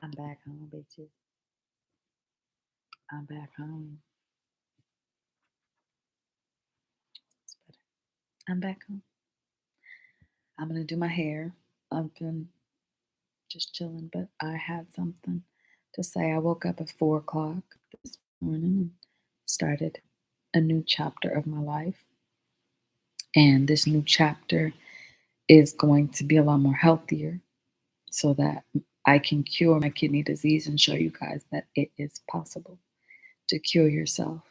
I'm back home, bitches. I'm back home. It's better. I'm back home. I'm gonna do my hair. I've been just chilling, but I had something to say. I woke up at 4 o'clock this morning and started a new chapter of my life. And this new chapter is going to be a lot more healthier so that I can cure my kidney disease and show you guys that it is possible to cure yourself.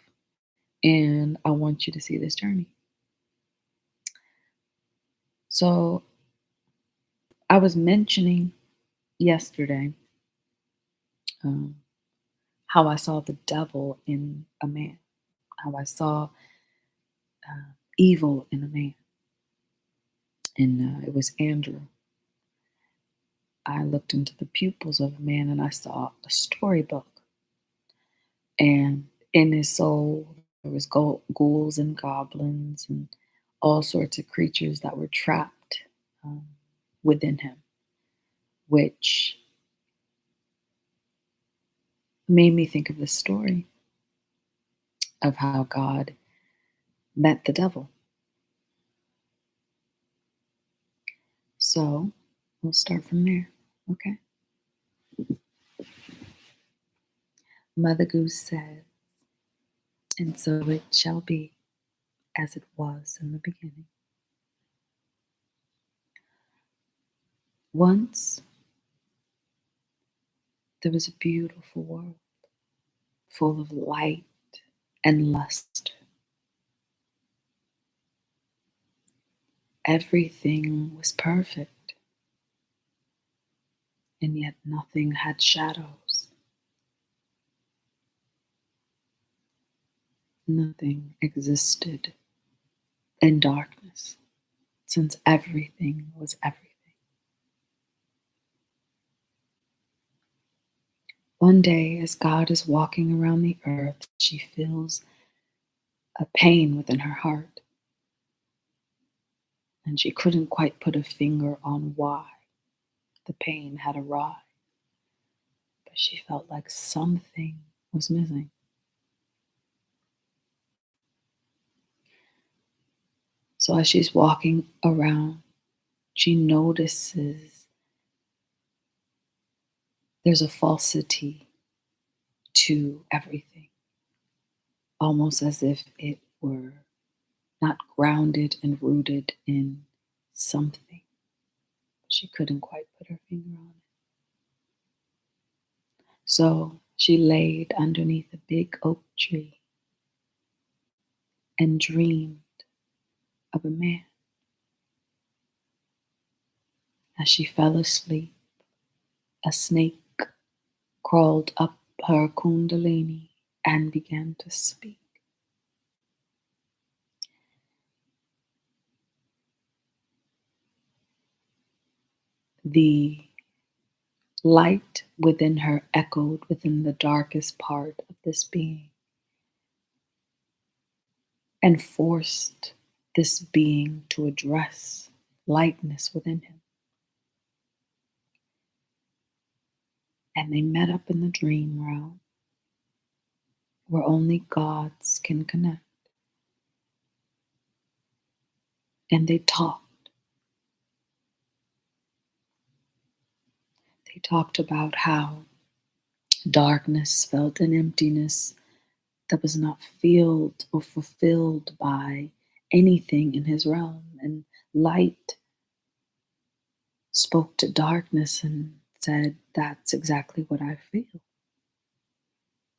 And I want you to see this journey. So I was mentioning yesterday um, how I saw the devil in a man, how I saw evil in a man. And it was Andrew. I looked into the pupils of a man and I saw a storybook. And in his soul, there was ghouls and goblins and all sorts of creatures that were trapped um, within him, which made me think of the story of how God met the devil. So we'll start from there, okay? Mother Goose said, and so it shall be as it was in the beginning. Once there was a beautiful world full of light and lust. Everything was perfect, and yet nothing had shadows. Nothing existed in darkness, since everything was everything. One day, as God is walking around the earth, she feels a pain within her heart, and she couldn't quite put a finger on why the pain had arrived, but she felt like something was missing. So as she's walking around, she notices there's a falsity to everything, almost as if it were not grounded and rooted in something. She couldn't quite put her finger on it. So she laid underneath a big oak tree and dreamed of a man. As she fell asleep, a snake crawled up her kundalini and began to speak. The light within her echoed within the darkest part of this being and forced this being to address lightness within him. And they met up in the dream realm where only gods can connect. And they talked. They talked about how darkness felt an emptiness that was not filled or fulfilled by anything in his realm. And light spoke to darkness and said, that's exactly what I feel.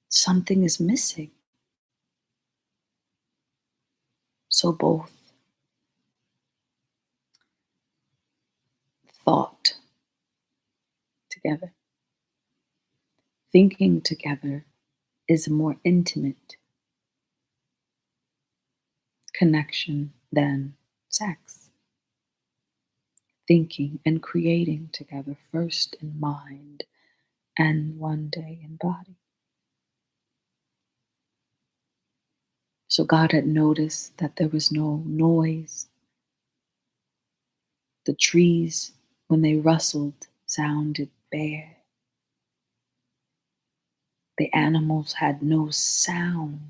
Something is missing. So both thought together. Thinking together is a more intimate connection than sex. Thinking and creating together, first in mind and one day in body. So God had noticed that there was no noise. The trees, when they rustled, sounded bare. The animals had no sound.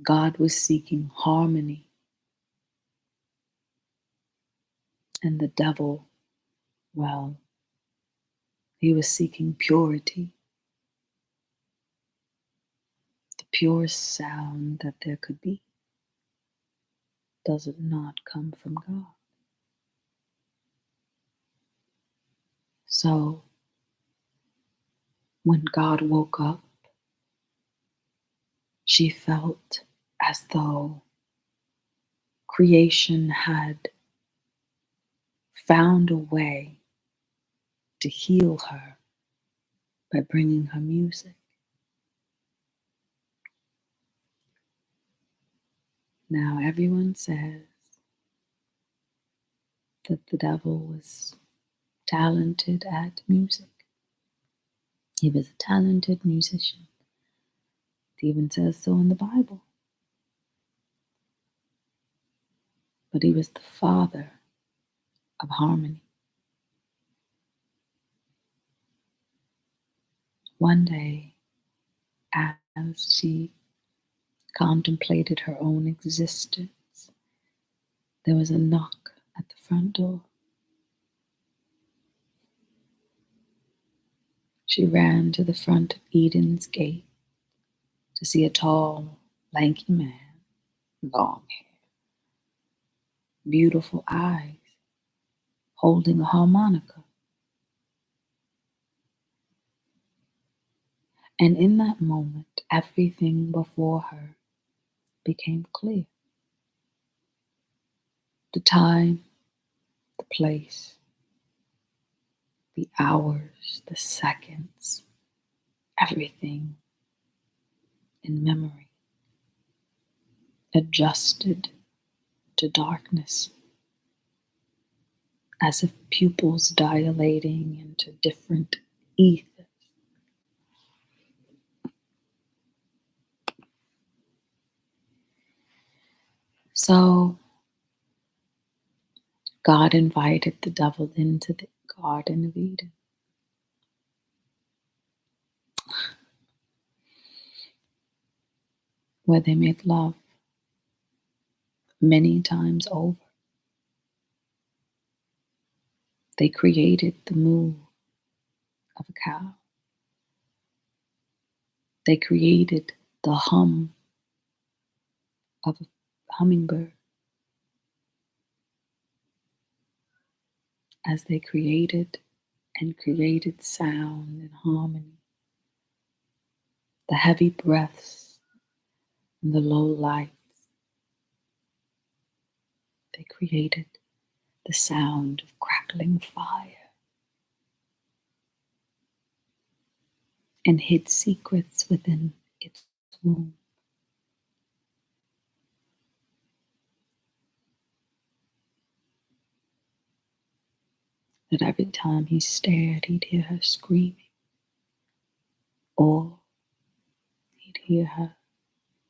God was seeking harmony, and the devil, well, he was seeking purity, the purest sound that there could be. Does it not come from God? So, when God woke up, she felt as though creation had found a way to heal her by bringing her music. Now, everyone says that the devil was talented at music. He was a talented musician. It even says so in the Bible. But he was the father of harmony. One day, as she contemplated her own existence, there was a knock at the front door. She ran to the front of Eden's gate to see a tall, lanky man, long hair, beautiful eyes, holding a harmonica. And in that moment, everything before her became clear. The time, the place, the hours, the seconds, everything in memory adjusted to darkness, as if pupils dilating into different ethers. So God invited the devil into the Garden of Eden. Where they made love many times over. They created the moo of a cow. They created the hum of a hummingbird. As they created and created sound and harmony, the heavy breaths and the low lights, they created the sound of crackling fire and hid secrets within its womb. That every time he stared, he'd hear her screaming, or he'd hear her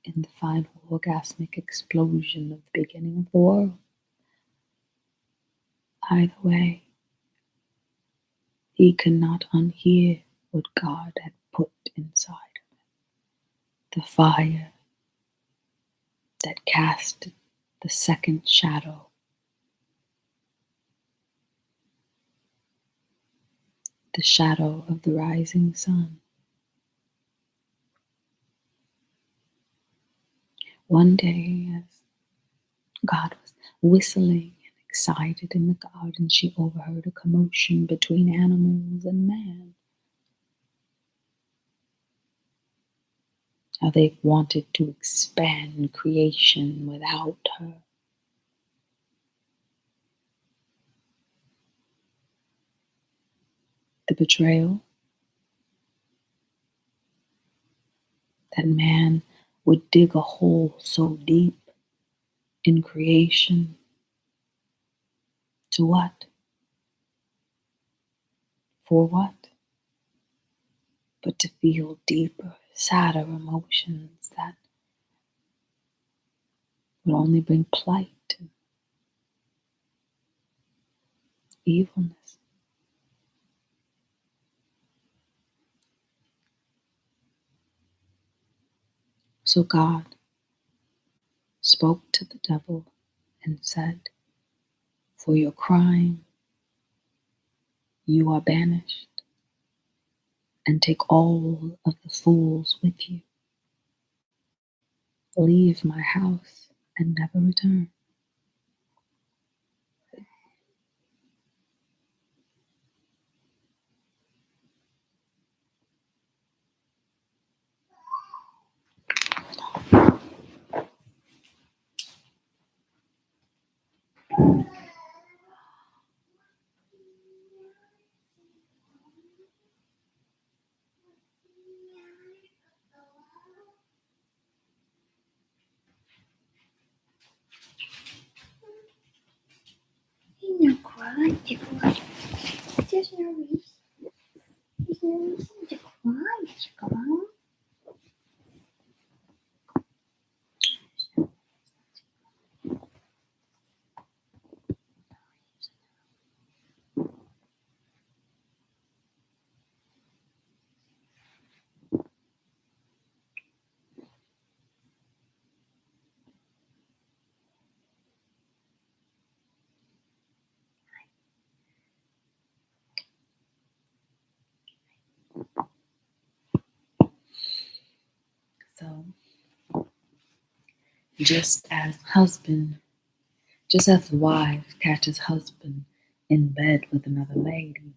in the final orgasmic explosion of the beginning of the world. Either way, he could not unhear what God had put inside of him. The fire that cast the second shadow, the shadow of the rising sun. One day, as God was whistling and excited in the garden, she overheard a commotion between animals and man. How they wanted to expand creation without her. The betrayal that man would dig a hole so deep in creation. To what? For what? But to feel deeper, sadder emotions that would only bring plight and evilness. So God spoke to the devil and said, "For your crime, you are banished, and take all of the fools with you. Leave my house and never return." Не хватит. Здесь не рис. Здесь не рис. Здесь хватит. So, just as the wife catches husband in bed with another lady,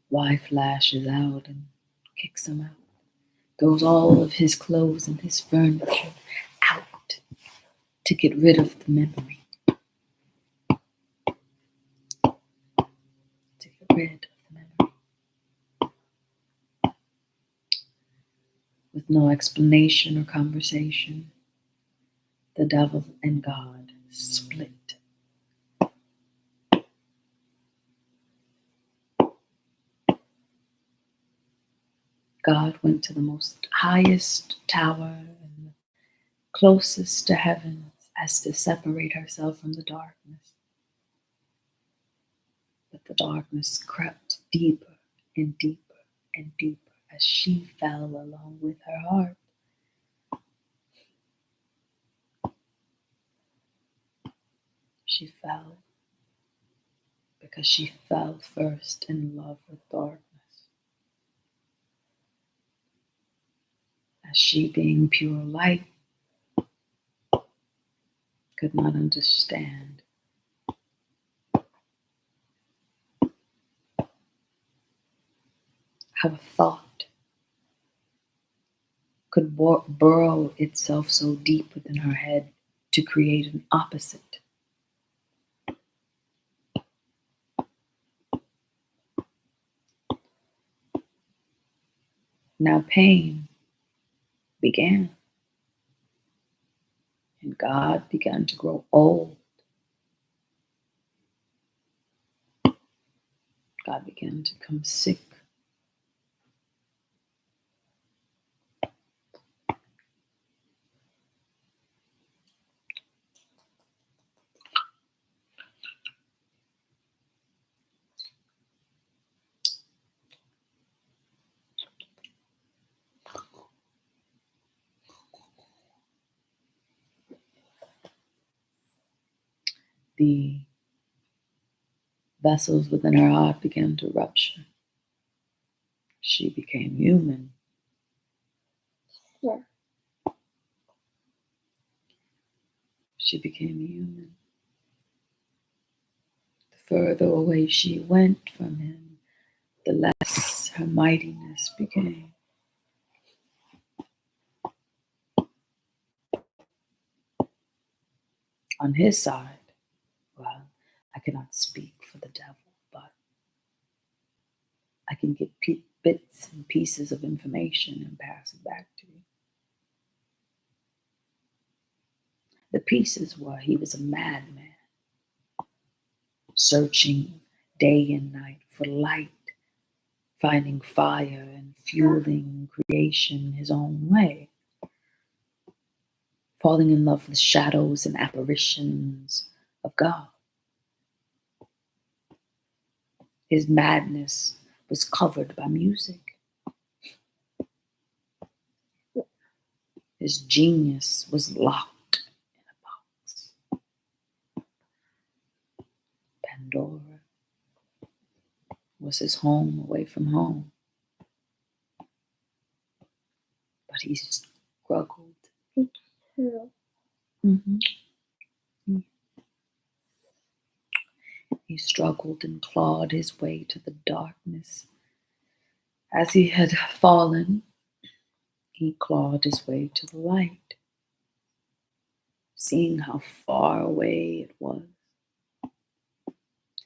wife lashes out and kicks him out, throws all of his clothes and his furniture out to get rid of the memory, to get rid of the memory. With no explanation or conversation, the devil and God split. God went to the most highest tower and closest to heaven as to separate herself from the darkness. But the darkness crept deeper and deeper and deeper as she fell along with her heart. She fell because she fell first in love with darkness. As she, being pure light, could not understand how a thought could burrow itself so deep within her head to create an opposite. Now pain began, and God began to grow old. God began to become sick. The vessels within her heart began to rupture. She became human. Yeah. She became human. The further away she went from him, the less her mightiness became. On his side, well, I cannot speak for the devil, but I can get bits and pieces of information and pass it back to you. The pieces were he was a madman, searching day and night for light, finding fire and fueling creation his own way, falling in love with shadows and apparitions of God. His madness was covered by music. His genius was locked in a box. Pandora was his home away from home. But he struggled. Me too. He struggled and clawed his way to the darkness. As he had fallen, he clawed his way to the light, seeing how far away it was.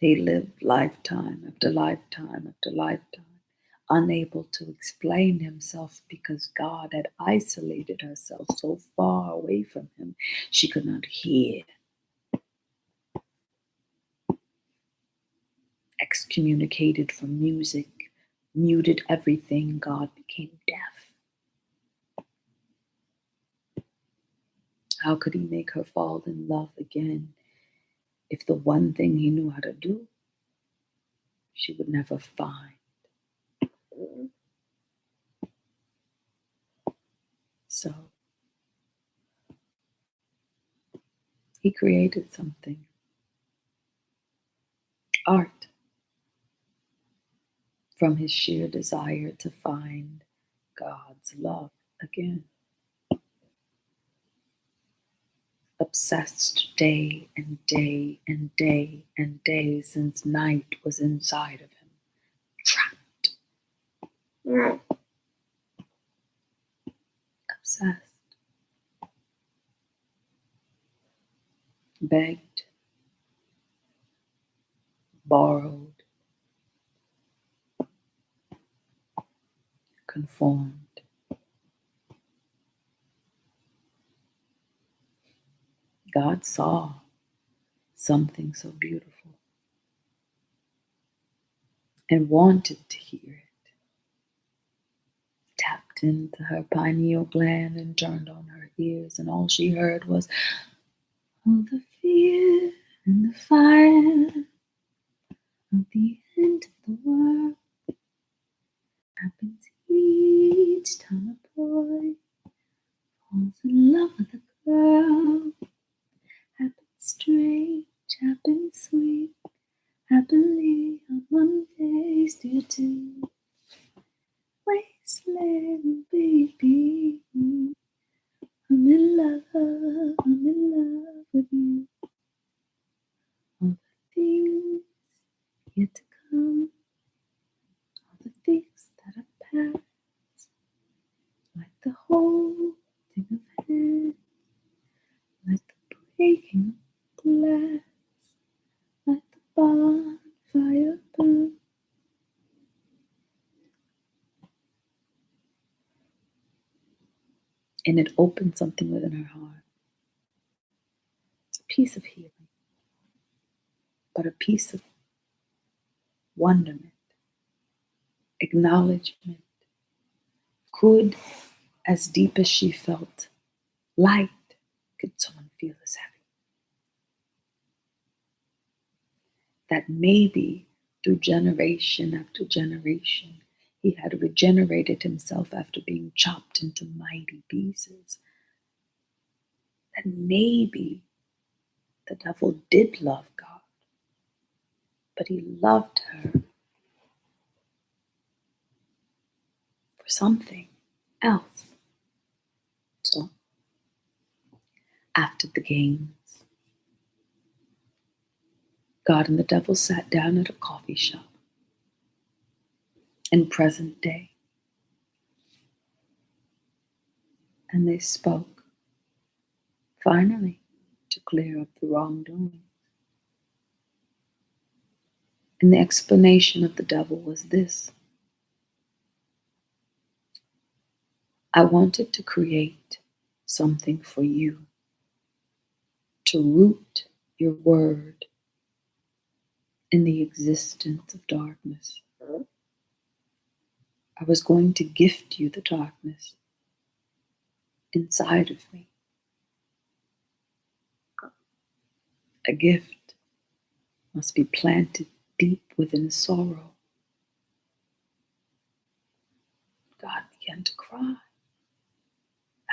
He lived lifetime after lifetime after lifetime, unable to explain himself because God had isolated herself so far away from him she could not hear. Excommunicated from music, muted everything, God became deaf. How could he make her fall in love again if the one thing he knew how to do, she would never find? So he created something, art, from his sheer desire to find God's love again. Obsessed day and day and day and day since night was inside of him, trapped, Right. obsessed. Begged, borrowed, conformed. God saw something so beautiful and wanted to hear it. Tapped into her pineal gland and turned on her ears, and all she heard was, "Oh, the fear and the fire of the end of the world happens each time a boy falls in love with a girl. Happens strange, happens sweet, happily on Mondays due to wasteland, baby. I'm in love with you. All the things yet to come, all the things that are past, like the holding of hands, like the breaking of glass, like the bonfire burn. And it opened something within her heart. A piece of healing, but a piece of wonderment, acknowledgement. Could, as deep as she felt light, could someone feel as heavy? That maybe through generation after generation, he had regenerated himself after being chopped into mighty pieces. That maybe the devil did love God, but he loved her for something else. So, after the games, God and the devil sat down at a coffee shop in present day, and they spoke, finally, to clear up the wrongdoing. And the explanation of the devil was this: I wanted to create something for you, to root your word in the existence of darkness. I was going to gift you the darkness inside of me. A gift must be planted deep within sorrow. God began to cry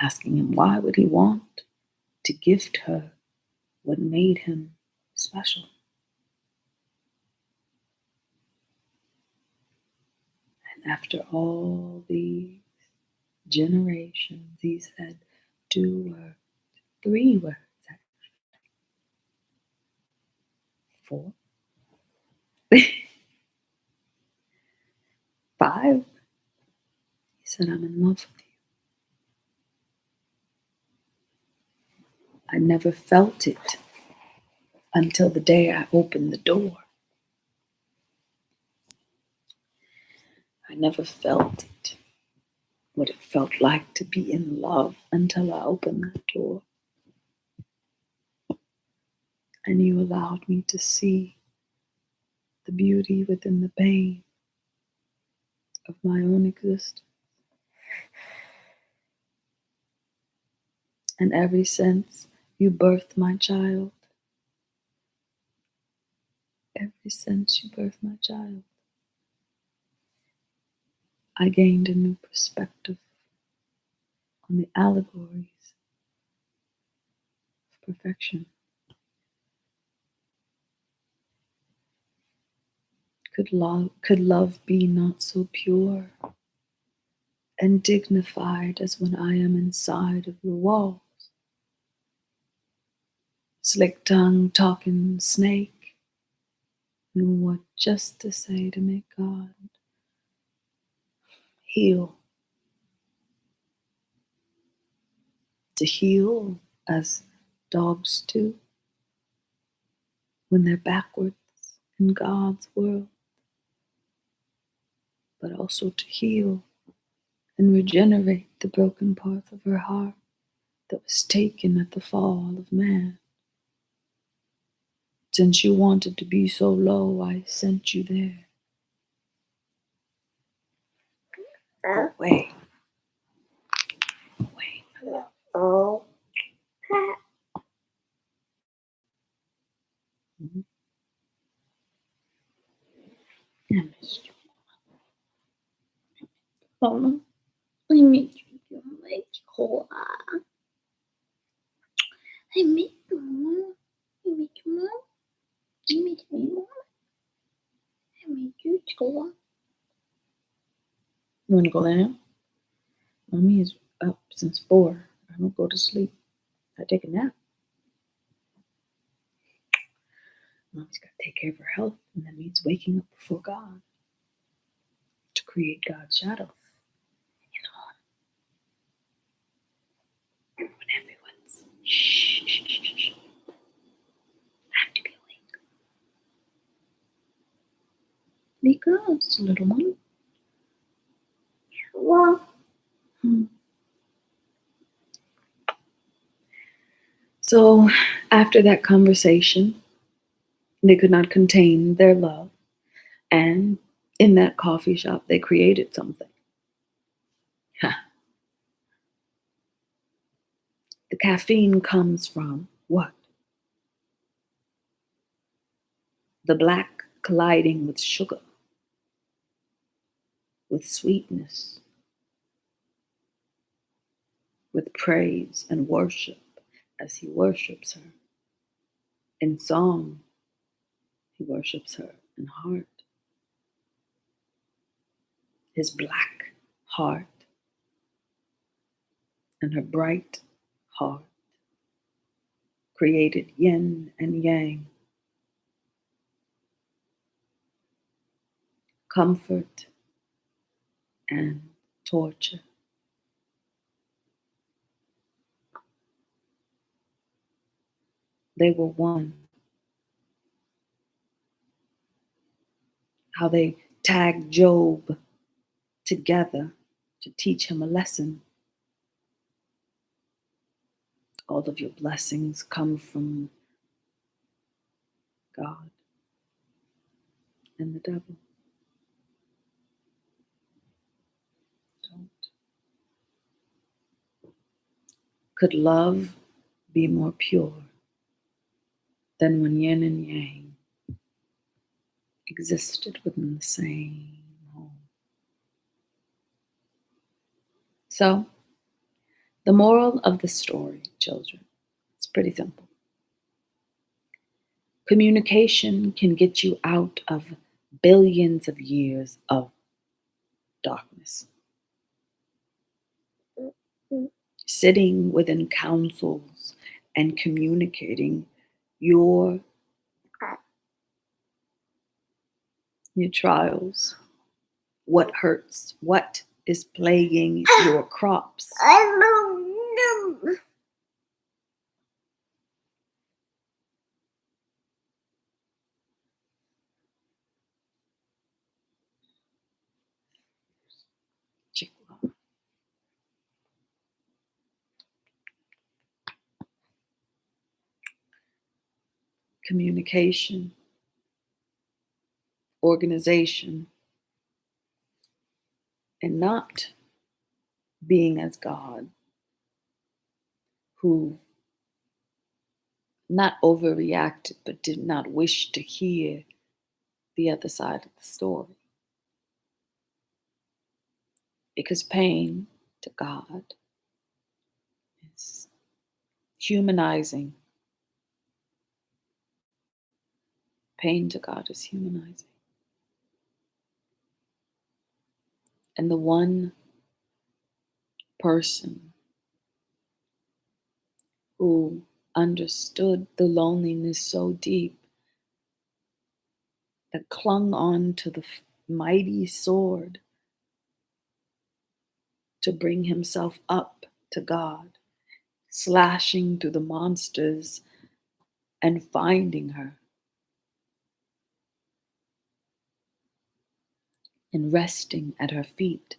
asking him why would he want to gift her what made him special. And after all these generations, he said 2 words, 3 words, actually, 4, 5. He said, I'm in love with you. I never felt it until the day I opened the door. I never felt it, what it felt like to be in love until I opened that door. And you allowed me to see the beauty within the pain of my own existence. And ever since you birthed my child, I gained a new perspective on the allegories of perfection. Could love be not so pure and dignified as when I am inside of your walls? Slick tongue talking snake knew what just to say to make God heal. To heal as dogs do when they're backwards in God's world, but also to heal and regenerate the broken parts of her heart that was taken at the fall of man. Since you wanted to be so low, I sent you there. Away. Away. Oh. Mm-hmm. I missed you. Mama, I made you like cola. I made you, Mama. I made you, Mom. I made me, Mom. I made you cola. You want to go lay down? Mommy is up since 4. I don't go to sleep. I take a nap. Mommy's got to take care of her health, and that means waking up before God to create God's shadow. When everyone's shh. I have to be awake. Because, little one. Well, So, after that conversation, they could not contain their love. And in that coffee shop, they created something. The caffeine comes from what? The black colliding with sugar, with sweetness, with praise and worship as he worships her. In song, he worships her in heart. His black heart and her bright heart created yin and yang, comfort and torture. They were one. How they tagged Job together to teach him a lesson. All of your blessings come from God and the devil. Don't. Could love be more pure than when yin and yang existed within the same home? So, The moral of the story, children, it's pretty simple. Communication can get you out of billions of years of darkness. Sitting within councils and communicating your trials, what hurts, what is plaguing your crops. I don't know. Communication, organization, and not being as God, who not overreacted but did not wish to hear the other side of the story. Because pain to God is humanizing. Pain to God is humanizing. And the one person who understood the loneliness so deep that clung on to the mighty sword to bring himself up to God, slashing through the monsters and finding her and resting at her feet.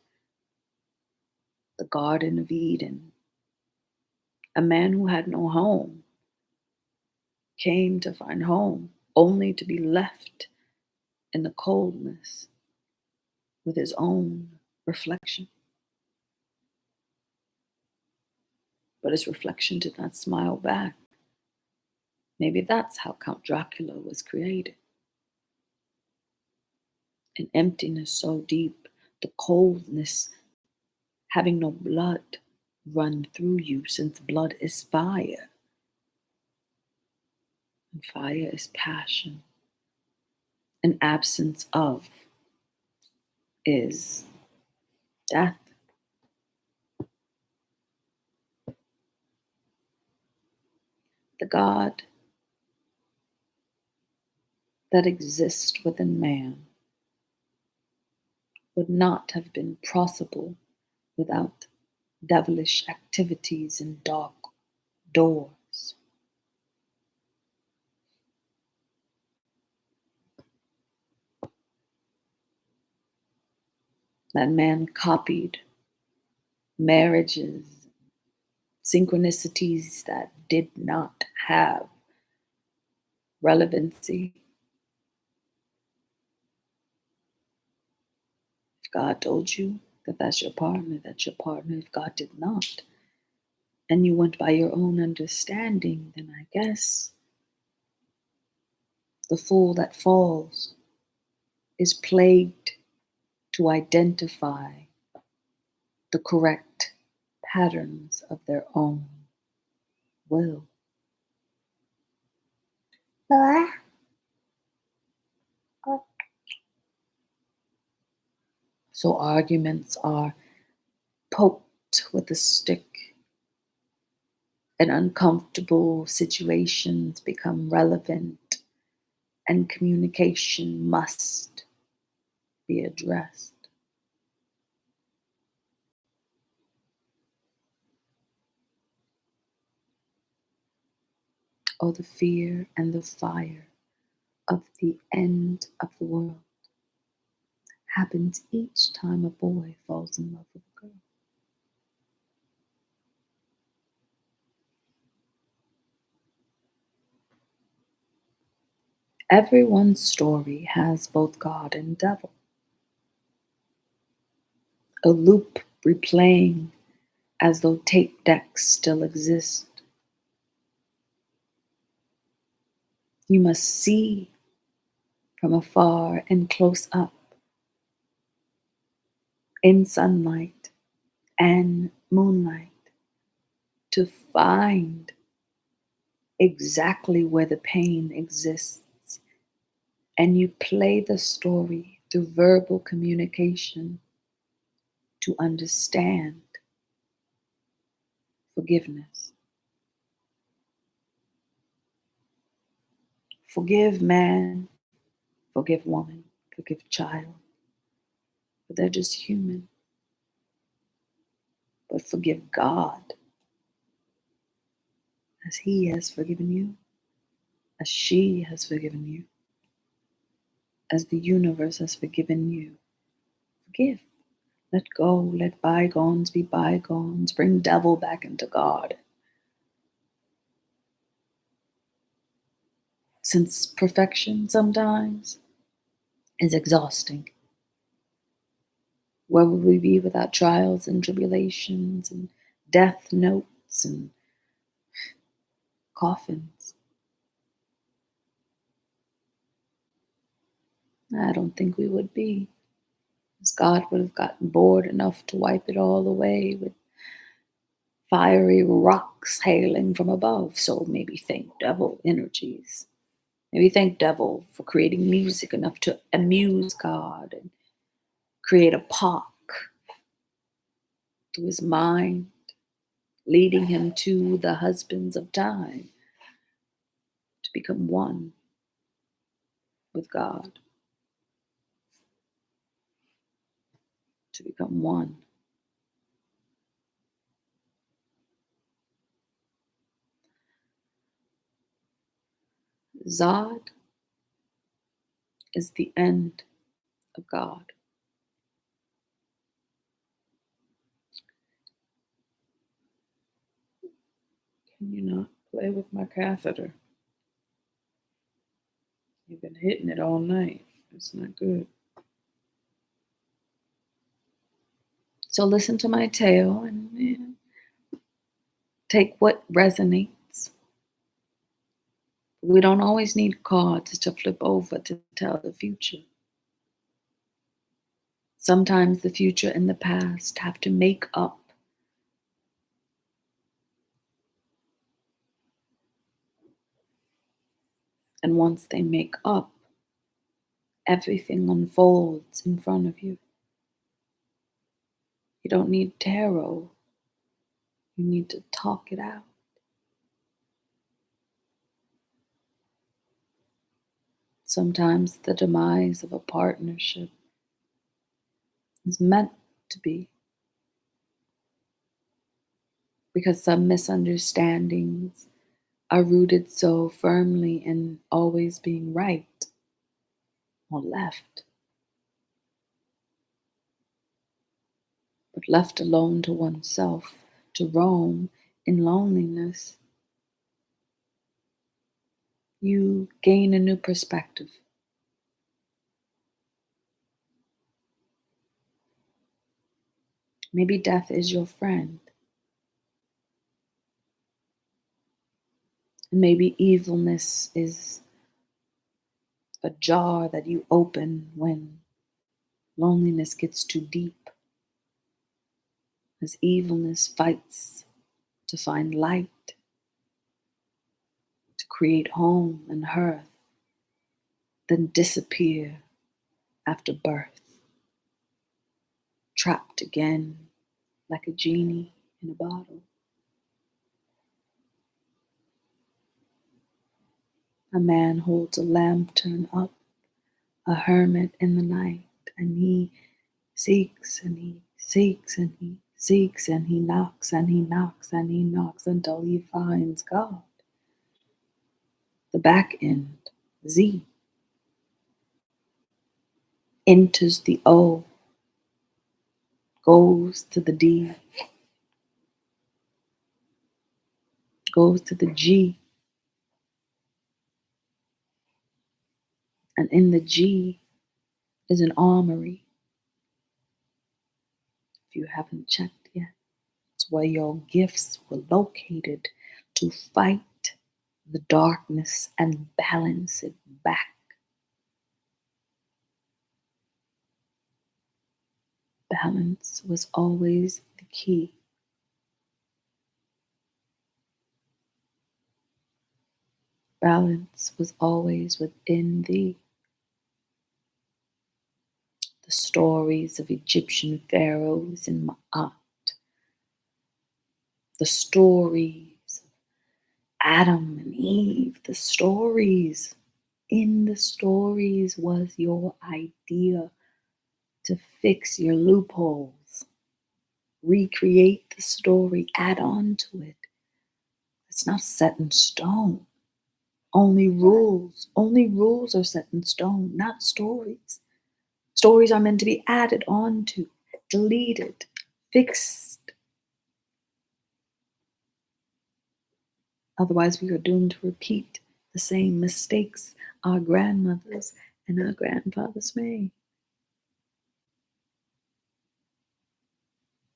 The Garden of Eden. A man who had no home came to find home, only to be left in the coldness with his own reflection. But his reflection did not smile back. Maybe that's how Count Dracula was created. An emptiness so deep, the coldness, having no blood run through you, since blood is fire. And fire is passion. An absence of is death. The God that exists within man would not have been possible without devilish activities and dark doors. That man copied marriages, synchronicities that did not have relevancy. If God told you that that's your partner, that's your partner. If God did not, and you went by your own understanding, then I guess the fool that falls is plagued to identify the correct patterns of their own will. So arguments are poked with a stick, and uncomfortable situations become relevant, and communication must be addressed. Oh, the fear and the fire of the end of the world happens each time a boy falls in love with a girl. Everyone's story has both God and devil. A loop replaying as though tape decks still exist. You must see from afar and close up, in sunlight and moonlight, to find exactly where the pain exists, and you play the story through verbal communication to understand forgiveness. Forgive man, forgive woman, forgive child, but they're just human. But forgive God as He has forgiven you, as she has forgiven you, as the universe has forgiven you. Forgive. Let go. Let bygones be bygones. Bring devil back into God. Since perfection sometimes is exhausting. Where would we be without trials and tribulations and death notes and coffins? I don't think we would be. Because God would have gotten bored enough to wipe it all away with fiery rocks hailing from above. So maybe thank devil energies. Maybe thank devil for creating music enough to amuse God and create a park through his mind, leading him to the husbands of time to become one with God, to become one. Zod is the end of God. Can you not play with my catheter? You've been hitting it all night. It's not good. So listen to my tale and take what resonates. We don't always need cards to flip over to tell the future. Sometimes the future and the past have to make up. And once they make up, everything unfolds in front of you. You don't need tarot. You need to talk it out. Sometimes the demise of a partnership is meant to be, because some misunderstandings are rooted so firmly in always being right or left. But left alone to oneself, to roam in loneliness, you gain a new perspective. Maybe death is your friend. And maybe evilness is a jar that you open when loneliness gets too deep. As evilness fights to find light, to create home and hearth, then disappear after birth, trapped again like a genie in a bottle. A man holds a lantern up, a hermit in the night, and he seeks and he seeks and he seeks and he knocks and he knocks and he knocks until he finds God. The back end, Z, enters the O, goes to the D, goes to the G, and in the G is an armory. If you haven't checked yet, it's where your gifts were located to fight the darkness and balance it back. Balance was always the key. Balance was always within thee. The stories of Egyptian pharaohs in Ma'at, the stories of Adam and Eve, the stories. In the stories was your idea to fix your loopholes, recreate the story, add on to it. It's not set in stone. Only rules are set in stone, not stories. Stories are meant to be added on to, deleted, fixed. Otherwise, we are doomed to repeat the same mistakes our grandmothers and our grandfathers made.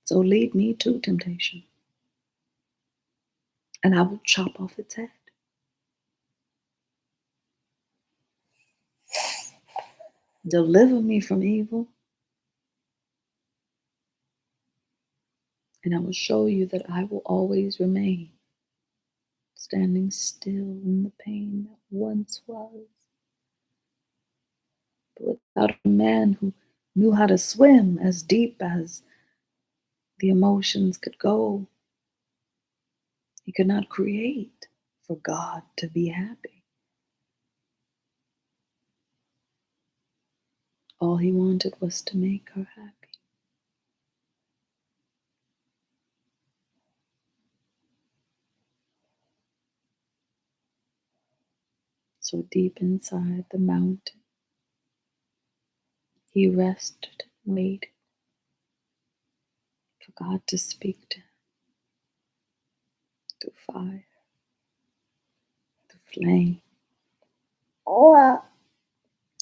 So lead me to temptation, and I will chop off its head. Deliver me from evil, and I will show you that I will always remain standing still in the pain that once was. But without a man who knew how to swim as deep as the emotions could go, he could not create for God to be happy. All he wanted was to make her happy. So deep inside the mountain, he rested and waited for God to speak to him through fire, through flame.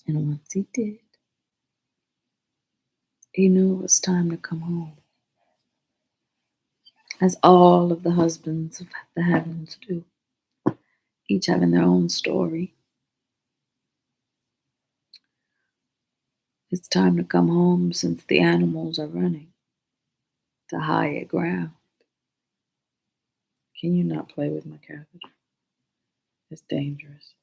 And once he did, he knew it was time to come home. As all of the husbands of the heavens do, each having their own story. It's time to come home since the animals are running to higher ground. Can you not play with my catheter? It's dangerous.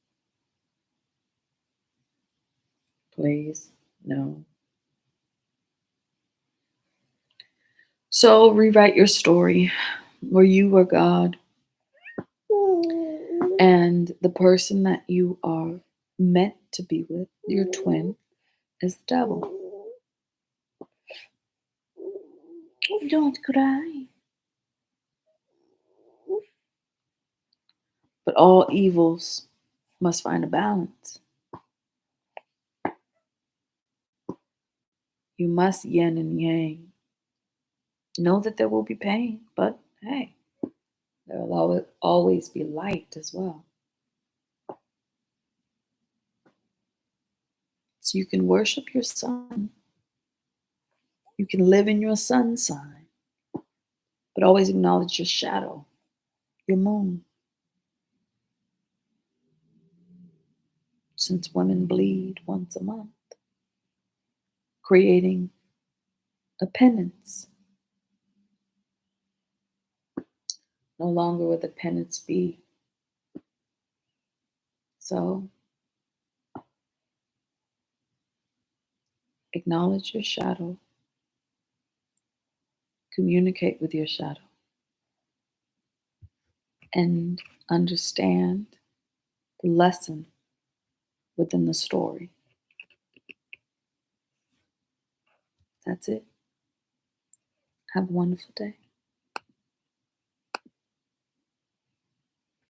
Please, no. So rewrite your story where you are God and the person that you are meant to be with, your twin, is the devil. Don't cry. But all evils must find a balance. You must yin and yang. Know that there will be pain, but hey, there will always be light as well. So you can worship your sun. You can live in your sun sign, but always acknowledge your shadow, your moon. Since women bleed once a month, creating a penance. No longer will the penance be. So acknowledge your shadow, communicate with your shadow, and understand the lesson within the story. That's it. Have a wonderful day.